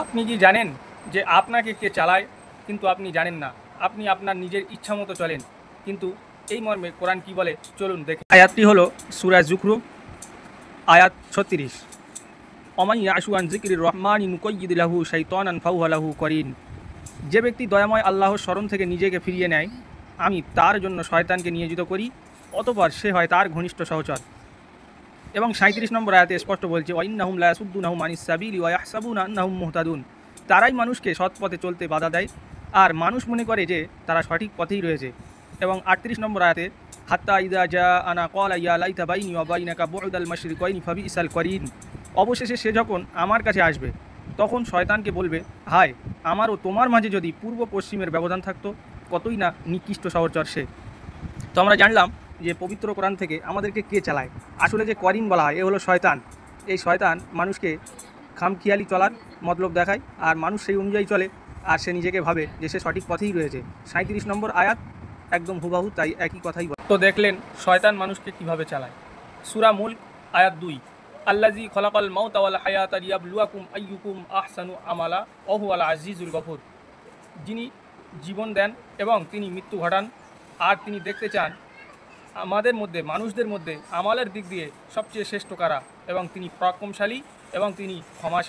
আপনি কি জানেন যে আপনাকে কে চালায়? কিন্তু আপনি জানেন না। আপনি আপনার নিজের ইচ্ছামতো চলেন। কিন্তু এই মর্মে কোরআন কি বলে চলুন দেখি। আয়াতটি হলো সূরা যুখরুফ আয়াত ৩৬। অমান ইয়াশু আন যিকরির রহমানি নুকাইয়িদ লাহু শাইতানান ফাহুয়া লাহু করিন। যে ব্যক্তি দয়াময় আল্লাহর স্মরণ থেকে নিজেকে ফিরিয়ে নেয়, আমি তার জন্য শয়তানকে নিয়োজিত করি, অতঃপর সে হয় তার ঘনিষ্ঠ সহচর। এবং ৩৭ নম্বর আয়াতে স্পষ্ট বলছে ওয়াইন্নাহুম লা ইয়াসুদ্দুনাহুম আনিস সাবিলি ওয়া ইয়াহসাবুনা আন্নাহুম মুহতাদুন। তারাই মানুষকে সৎ পথে চলতে বাধা দেয় আর মানুষ মনে করে যে তারা সঠিক পথেই রয়েছে। এবং ৩৮ নম্বর আয়াতে হাত্তা ইযা জাআনা ক্বালা ইয়া লাইতা বাইনি ওয়া বাইনাকা বু'দাল মাশরিকাইনি ফাবিসাল করিন। অবশেষে সে যখন আমার কাছে আসবে তখন শয়তানকে বলবে, হায় আমার ও তোমার মাঝে যদি পূর্ব পশ্চিমের ব্যবধান থাকতো, কতই না নিকৃষ্ট সহচর সে। তো আমরা জানলাম যে পবিত্র কোরআন থেকে আমাদেরকে কে চালায়। আসলে যে করিন বলা হয় এ হলো শয়তান। এই শয়তান মানুষকে খামখেয়ালি চলার মতলব দেখায় আর মানুষ সেই অনুযায়ী চলে আর সে নিজেকে ভাবে যে সে সঠিক পথেই রয়েছে। ৩৭ নম্বর আয়াত একদম হুবাহু তাই একই কথাই বলে। তো দেখলেন শয়তান মানুষকে কিভাবে চালায়। সূরা মুলক আয়াত ২, আল্লাযী খলাকাল মাউতা ওয়াল হায়াতা লিয়াবলুয়াকুম আইয়ুকুম আহসানু আমালা ওয়া হুয়াল আজিজুল গফুর। যিনি জীবন দেন এবং তিনি মৃত্যু ঘটান আর তিনি দেখতে চান আমাদের মধ্যে মানুষদের মধ্যে আমালের দিক দিয়ে সবচেয়ে শ্রেষ্ঠ কারা, এবং তিনি পরাক্রমশালী এবং তিনি ক্ষমাশীল।